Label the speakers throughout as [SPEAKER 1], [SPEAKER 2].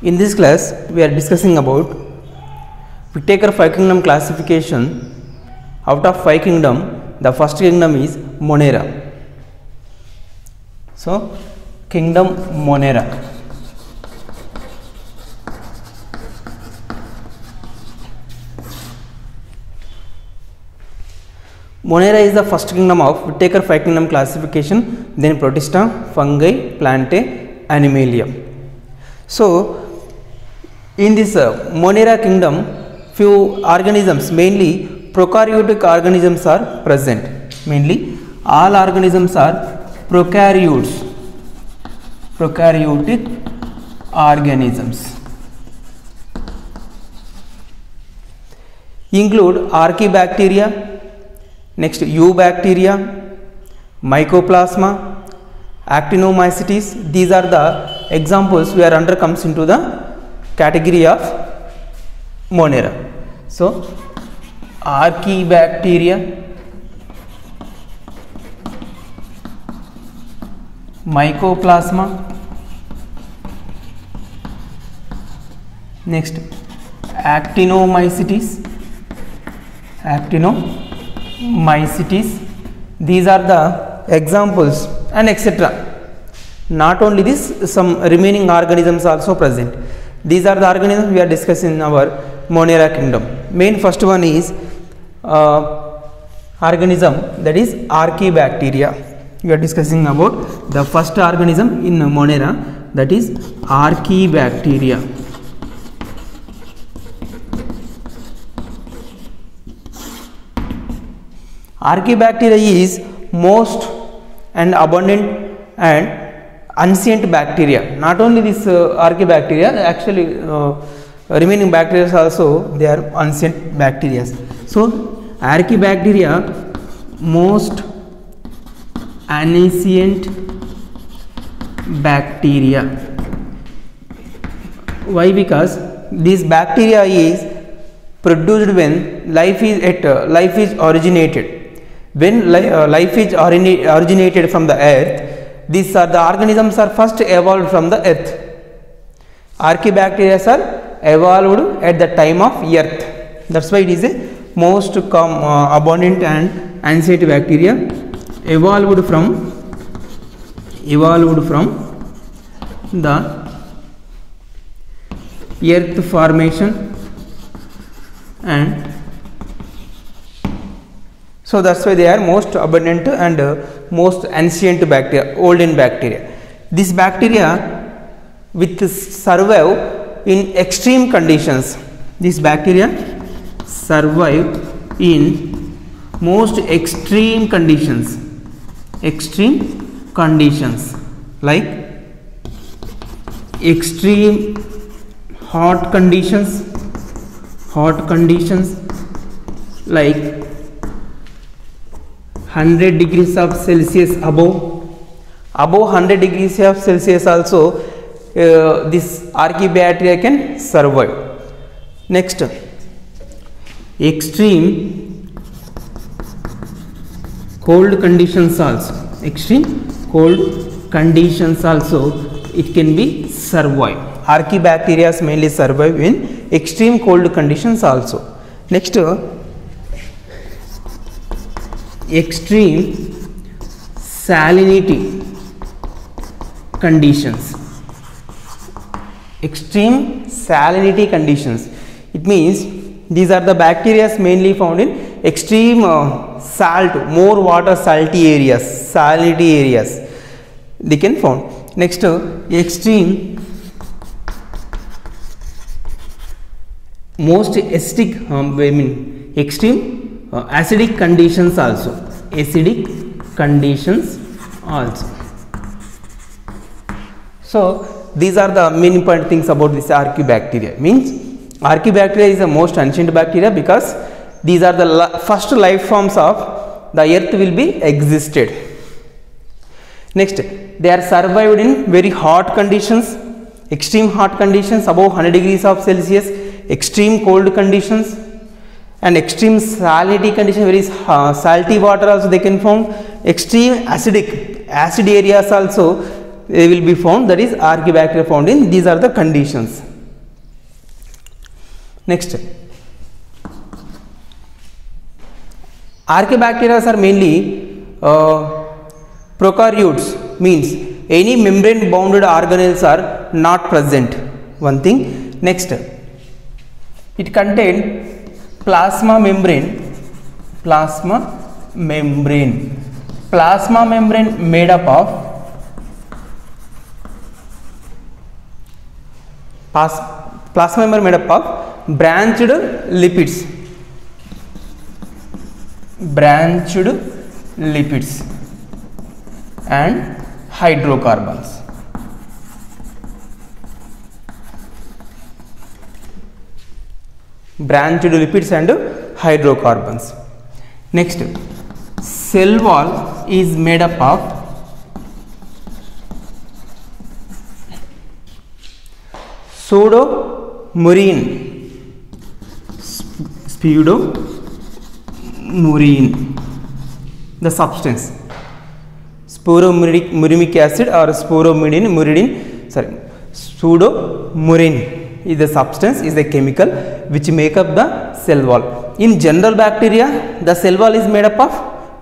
[SPEAKER 1] In this class, we are discussing about Whittaker 5 kingdom classification. Out of 5 kingdom, the first kingdom is Monera. So, kingdom Monera. Monera is the first kingdom of Whittaker 5 kingdom classification, then Protista, Fungi, Plantae, Animalia. So, in this Monera kingdom, few organisms, mainly prokaryotic organisms are present. Mainly all organisms are prokaryotes, prokaryotic organisms. Include Archaebacteria, next Eubacteria, Mycoplasma, Actinomycetes. These are the examples where under comes into the category of Monera. So, Archaebacteria, Mycoplasma, next Actinomycetes, these are the examples and etc. Not only this, some remaining organisms also present. These are the organisms we are discussing in our Monera kingdom. Main first one is organism, that is Archaebacteria. We are discussing about the first organism in Monera, that is Archaebacteria. Archaebacteria is most and abundant and ancient bacteria. Not only this Archaebacteria, actually remaining bacteria also, they are ancient bacteria. So, Archaebacteria, most ancient bacteria. Why? Because this bacteria is produced when life is originated. When life is originated from the earth, these are the organisms are first evolved from the earth. Archaebacteria are evolved at the time of earth. That's why it is a most abundant and ancient bacteria evolved from the earth formation, and so that's why they are most abundant and most ancient bacteria, olden bacteria. This bacteria with survive in extreme conditions. This bacteria survive in most extreme conditions. Extreme conditions like extreme hot conditions like 100 degrees of Celsius above 100 degrees of Celsius also this Archaebacteria can survive. Next, extreme cold conditions also, it can be survive. Archaebacteria mainly survive in extreme cold conditions also. Next, extreme salinity conditions. Extreme salinity conditions, it means these are the bacteria mainly found in extreme salt, more water salty areas, salinity areas they can found. Next, extreme most acidic extreme acidic conditions also, So, these are the main important things about this Archaebacteria. Means Archaebacteria is the most ancient bacteria because these are the first life forms of the earth will be existed. Next, they are survived in very hot conditions, extreme hot conditions above 100 degrees of Celsius, extreme cold conditions, and extreme salinity condition, very salty water also they can found. Extreme acid areas also they will be found, that is Archaebacteria found in. These are the conditions. Next, archaebacteria are mainly prokaryotes, means any membrane bounded organelles are not present. One thing. Next, it contains plasma membrane made up of branched lipids and hydrocarbons. Branched lipids and hydrocarbons. Next, cell wall is made up of pseudomurine, the substance. Spuromuric acid or pseudomurine is the substance, is the chemical which make up the cell wall. In general bacteria, the cell wall is made up of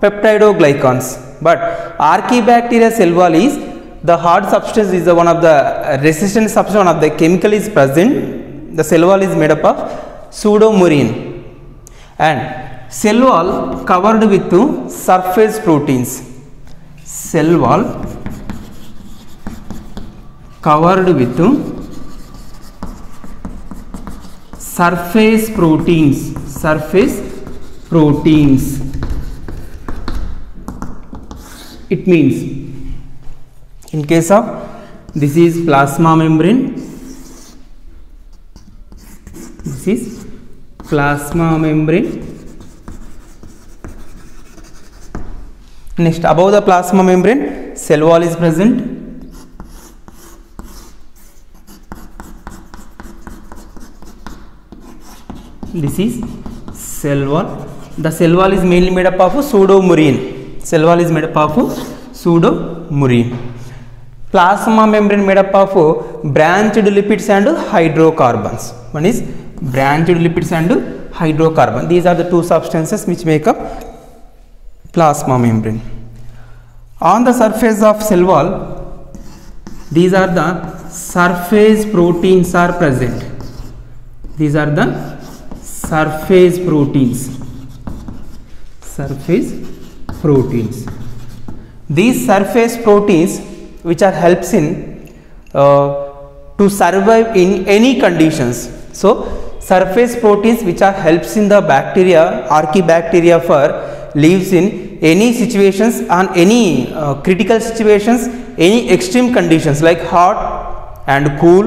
[SPEAKER 1] peptidoglycans, but archaebacteria cell wall is the hard substance, is one of the resistant substance, one of the chemical is present. The cell wall is made up of pseudomurine, and cell wall covered with surface proteins. Cell wall covered with surface proteins. It means, in case of this is plasma membrane, Next, above the plasma membrane, cell wall is present. This is cell wall. The cell wall is mainly made up of pseudomurine. Plasma membrane made up of branched lipids and hydrocarbons. One is branched lipids and hydrocarbon. These are the two substances which make up plasma membrane. On the surface of cell wall, these are the surface proteins are present. These are the surface proteins. These surface proteins which are helps in to survive in any conditions. So surface proteins which are helps in the bacteria, archaebacteria for lives in any situations, on any critical situations, any extreme conditions like hot and cool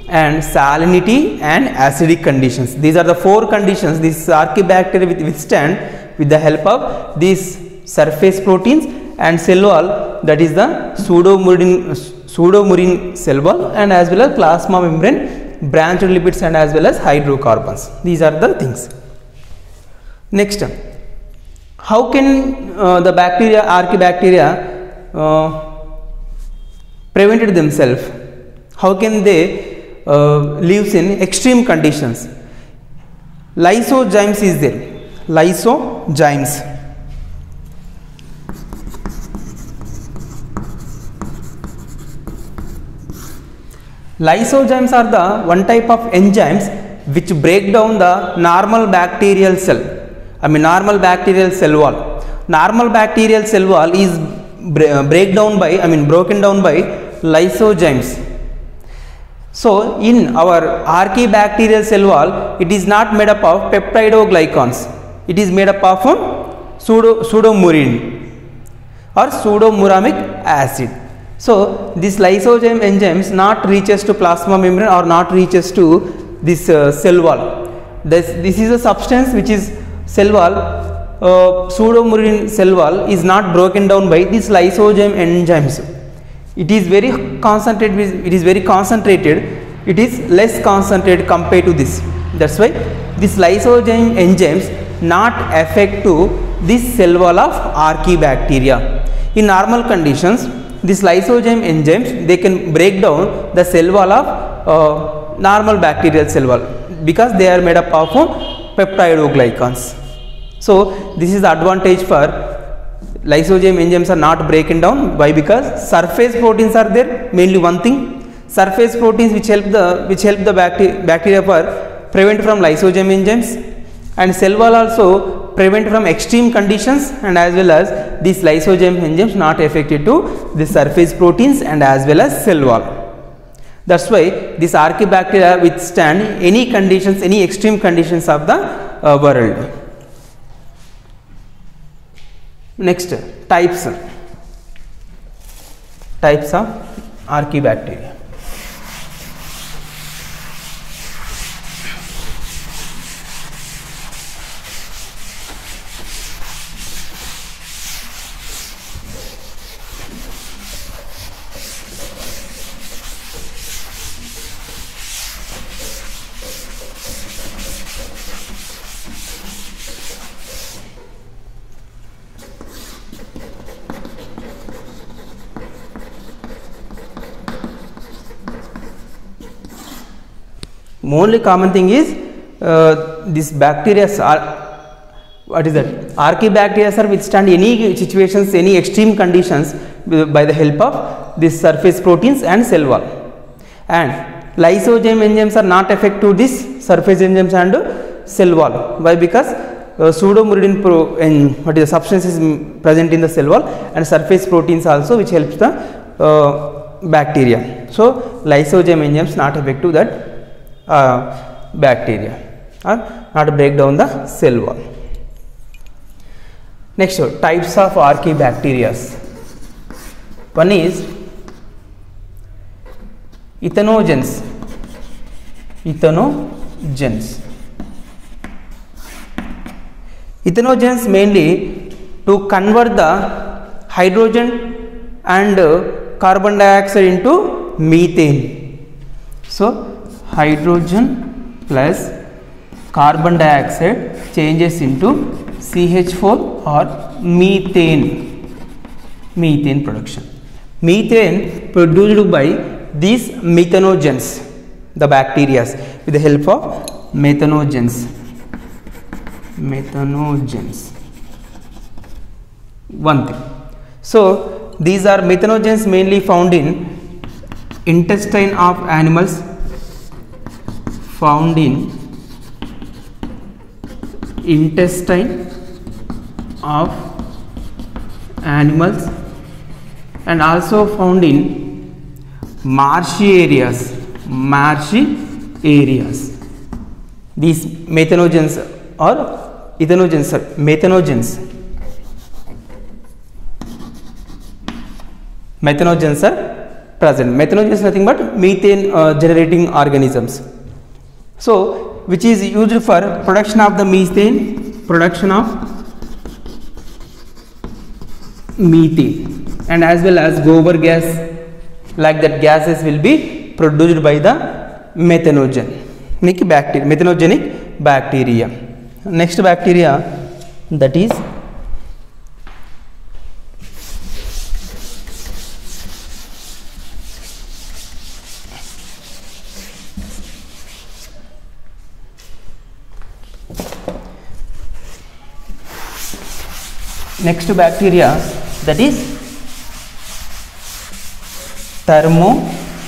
[SPEAKER 1] and salinity and acidic conditions. These are the four conditions this archaebacteria withstand with the help of these surface proteins and cell wall, that is the pseudomurine cell wall, and as well as plasma membrane, branched lipids and as well as hydrocarbons. These are the things. Next, how can the bacteria, archaebacteria prevented themselves? How can they lives in extreme conditions? Lysozymes is there. Lysozymes are the one type of enzymes which break down the normal bacterial cell. Normal bacterial cell wall. Normal bacterial cell wall is broken down by lysozymes. So in our archaebacterial cell wall, it is not made up of peptidoglycans. It is made up of pseudomurine or pseudomuramic acid. So this lysozyme enzymes not reaches to plasma membrane or not reaches to this cell wall. This is a substance which is cell wall, pseudomurine cell wall is not broken down by these lysozyme enzymes. It is very concentrated. It is less concentrated compared to this. That's why this lysozyme enzymes not affect to this cell wall of archaebacteria. In normal conditions, this lysozyme enzymes, they can break down the cell wall of normal bacterial cell wall because they are made up of peptidoglycans. So this is the advantage for lysozyme enzymes are not breaking down. Why? Because surface proteins are there, mainly one thing, surface proteins which help the bacteria for prevent from lysozyme enzymes, and cell wall also prevent from extreme conditions, and as well as these lysozyme enzymes not affected to the surface proteins and as well as cell wall. That's why this Archaebacteria withstand any conditions, any extreme conditions of the world. Next, types of Archaebacteria. Only common thing is this bacteria are, what is that, Archaebacteria are withstand any situations, any extreme conditions by the help of this surface proteins and cell wall, and lysozyme enzymes are not affect to this surface enzymes and cell wall. Why? Because pseudomuridin what is the substance is present in the cell wall, and surface proteins also which helps the bacteria. So lysozyme enzymes not affect to that bacteria or not break down the cell wall. Next, types of Archaebacteria. One is ethanogens. Ethanogens mainly to convert the hydrogen and carbon dioxide into methane. So hydrogen plus carbon dioxide changes into CH4 or methane production. Methane produced by these methanogens, the bacteria, with the help of methanogens. One thing. So these are methanogens mainly found in intestine of animals, and also found in marshy areas. These methanogens or ethanogens are methanogens are present. Methanogens is nothing but methane generating organisms. So which is used for production of the methane, and as well as gobar gas, like that gases will be produced by the methanogenic bacteria. Next bacteria, that is thermophils.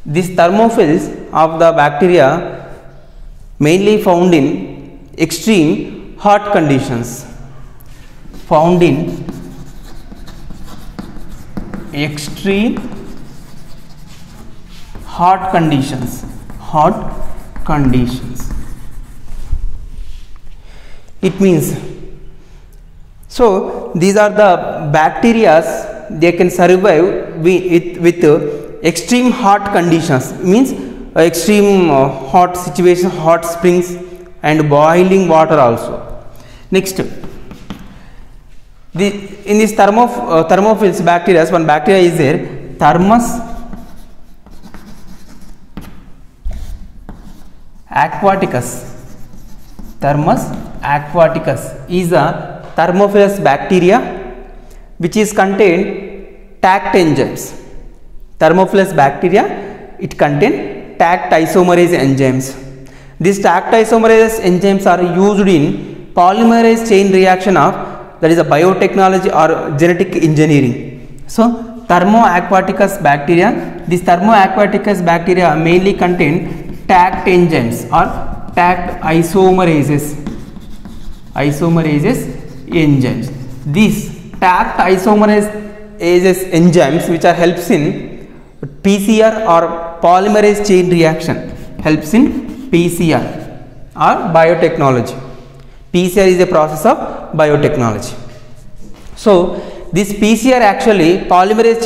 [SPEAKER 1] These thermophils of the bacteria mainly found in extreme hot conditions. Hot conditions. It means, so these are the bacteria, they can survive with extreme hot conditions, means extreme hot situation, hot springs and boiling water also. Next, in this thermophils bacteria, one bacteria is there, Thermus aquaticus. Thermus aquaticus is a thermophilus bacteria which is contained TACT enzymes. Thermophilus bacteria, it contains TACT isomerase enzymes. These TACT isomerase enzymes are used in polymerase chain reaction of, that is a biotechnology or genetic engineering. So Thermo aquaticus bacteria, this Thermo aquaticus bacteria mainly contain TACT enzymes or TACT isomerases enzymes. These TACT isomerases enzymes which are helps in PCR or polymerase chain reaction, helps in PCR or biotechnology. PCR is a process of biotechnology. So this PCR actually polymerase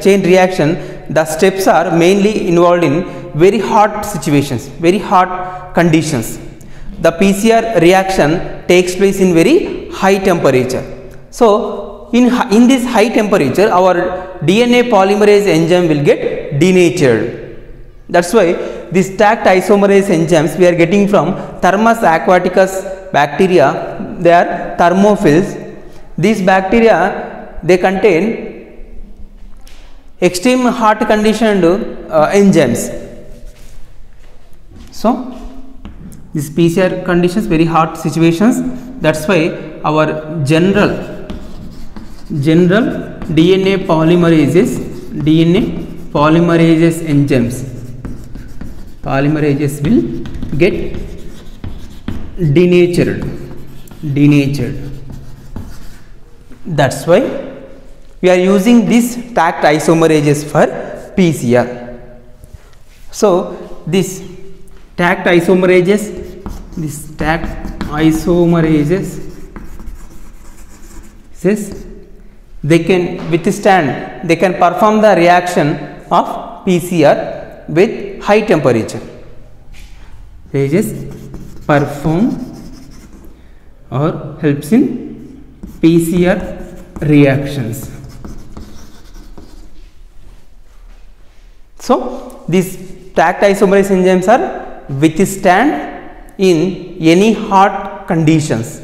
[SPEAKER 1] chain reaction, the steps are mainly involved in very hot situations, very hot conditions. The PCR reaction takes place in very high temperature. So in this high temperature, our DNA polymerase enzyme will get denatured. That's why this TACT isomerase enzymes we are getting from Thermus aquaticus bacteria, they are thermophils. These bacteria, they contain extreme hot conditioned enzymes. So this PCR conditions, very hot situations, that's why our general DNA polymerases enzymes, polymerases will get denatured. That's why we are using this TACT isomerases for PCR. So this TACT isomerases, they can withstand, they can perform the reaction of PCR with high temperature. They just perform or helps in PCR reactions. So these TACT isomerase enzymes are withstand in any hot conditions.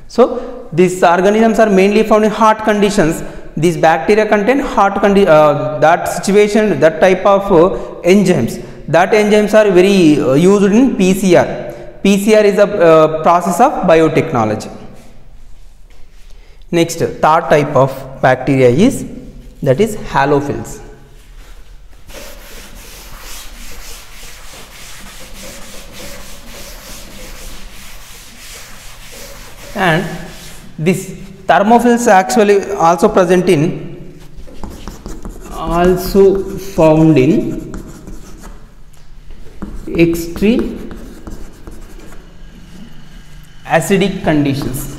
[SPEAKER 1] So these organisms are mainly found in hot conditions. These bacteria contain hot that situation, that type of enzymes. That enzymes are very used in PCR. PCR is a process of biotechnology. Next, third type of bacteria is, that is halophils. And this thermophils actually also found in extreme acidic conditions.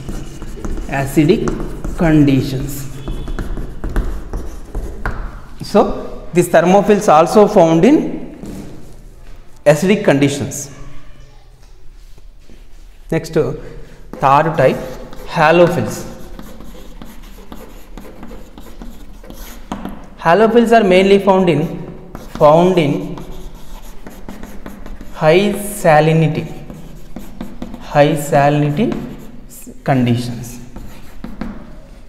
[SPEAKER 1] So these thermophils also found in acidic conditions. Next, third type, halophils. Halophils are mainly found in high salinity conditions.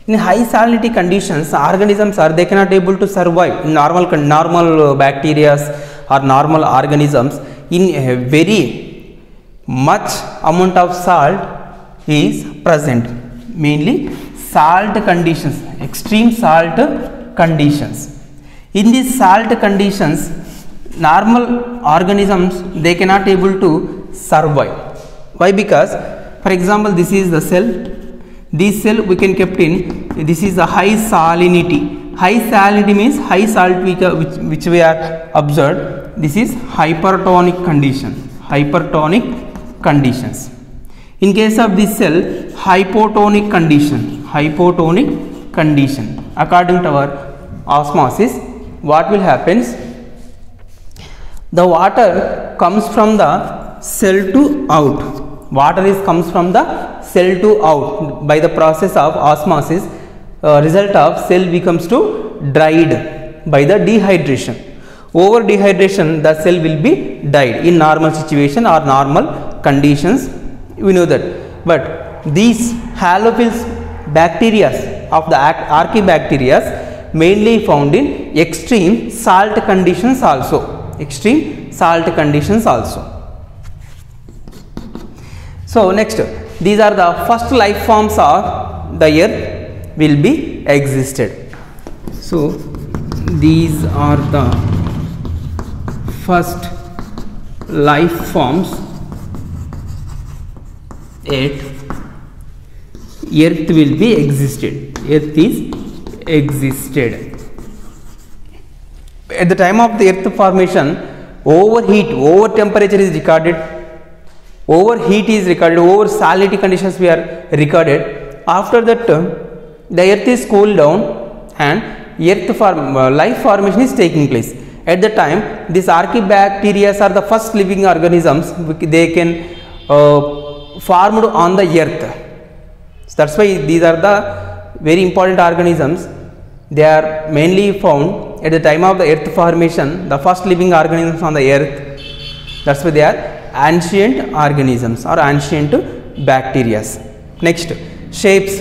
[SPEAKER 1] In high salinity conditions, organisms are, they cannot able to survive. Normal bacteria or normal organisms, in a very much amount of salt is present, mainly salt conditions, extreme salt conditions. In these salt conditions, normal organisms, they cannot able to survive. Why? Because, for example, this is the cell. This cell we can kept in, this is a high salinity. High salinity means high salt which we are observed. This is hypertonic conditions. In case of this cell, hypotonic condition. According to our osmosis, what will happen? The water comes from the cell to out. Comes from the cell to out by the process of osmosis. Result of cell becomes to dried by the dehydration. Over dehydration, the cell will be died in normal situation or normal conditions. we know that. But these halophilus bacteria of the archaebacteria mainly found in extreme salt conditions also. Extreme salt conditions also. So next, these are the first life forms of the earth will be existed. So these are the first life forms at earth will be existed. Earth is existed. At the time of the earth formation, overheat, over temperature is recorded. Overheat is recorded, over salinity conditions we are recorded. After that, the earth is cooled down and life formation is taking place. At the time, these archaebacteria are the first living organisms. They can formed on the earth. So that's why these are the very important organisms. They are mainly found at the time of the earth formation, the first living organisms on the earth. That's why they are ancient organisms or ancient bacteria. Next, shapes.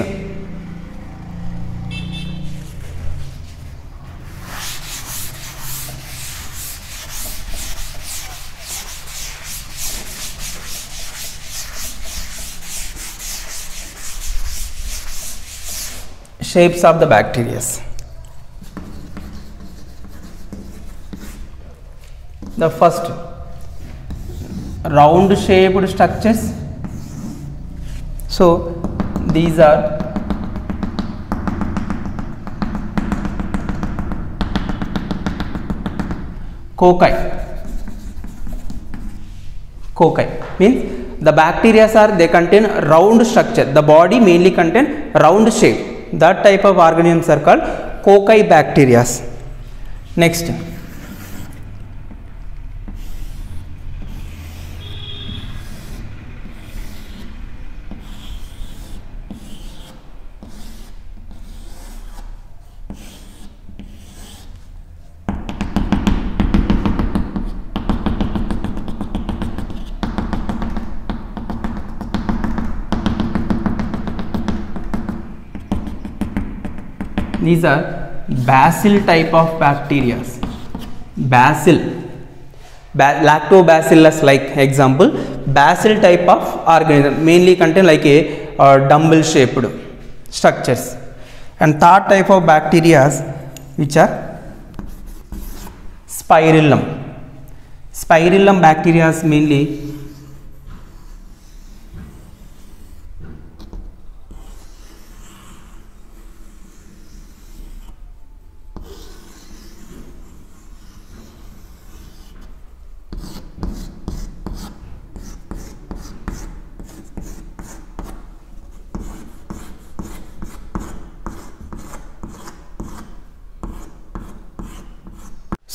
[SPEAKER 1] Shapes of the bacteria. The first, round shaped structures. So these are cocci. Cocci means the bacteria are, they contain round structure. The body mainly contain round shape. That type of organisms are called cocci bacteria. Next, these are bacil type of bacteria. Bacil, lactobacillus like example. Bacil type of organism mainly contain like a dumbbell shaped structures. And third type of bacteria which are spirillum. Spirillum bacteria mainly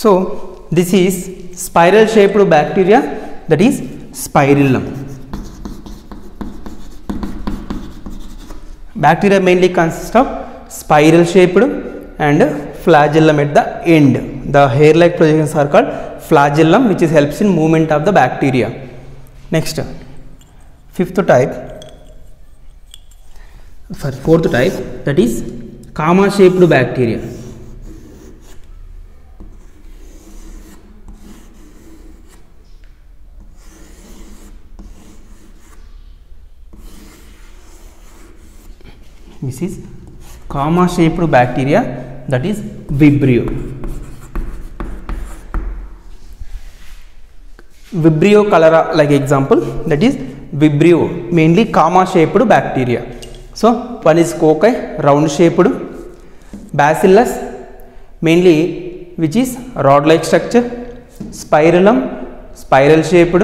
[SPEAKER 1] so this is spiral shaped bacteria, that is spirillum. Bacteria mainly consist of spiral shaped and flagellum at the end. The hair like projections are called flagellum, which is helps in movement of the bacteria. Next, fourth type, that is comma shaped bacteria. This is comma shaped bacteria, that is Vibrio. Vibrio cholera like example, that is Vibrio, mainly comma shaped bacteria. So one is cocci, round shaped. Bacillus mainly which is rod like structure. Spirillum, spiral shaped,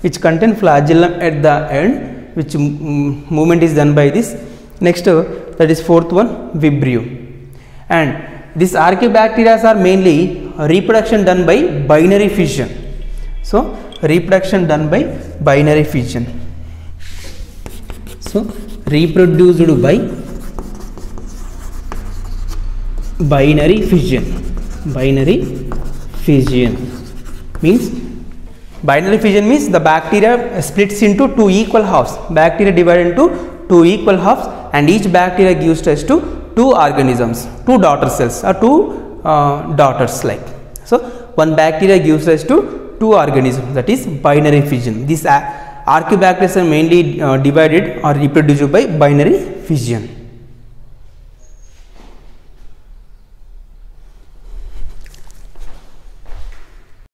[SPEAKER 1] which contain flagellum at the end, which movement is done by this. Next, that is fourth one, Vibrio. And these archaebacteria are mainly reproduction done by binary fission. So reproduction done by binary fission. So reproduced by binary fission. Binary fission means Binary fission means the bacteria splits into two equal halves. Bacteria divided into two equal halves, and each bacteria gives rise to two organisms, two daughter cells or two daughters like. So one bacteria gives rise to two organisms, that is binary fission. These archaeobacteria are mainly divided or reproduced by binary fission.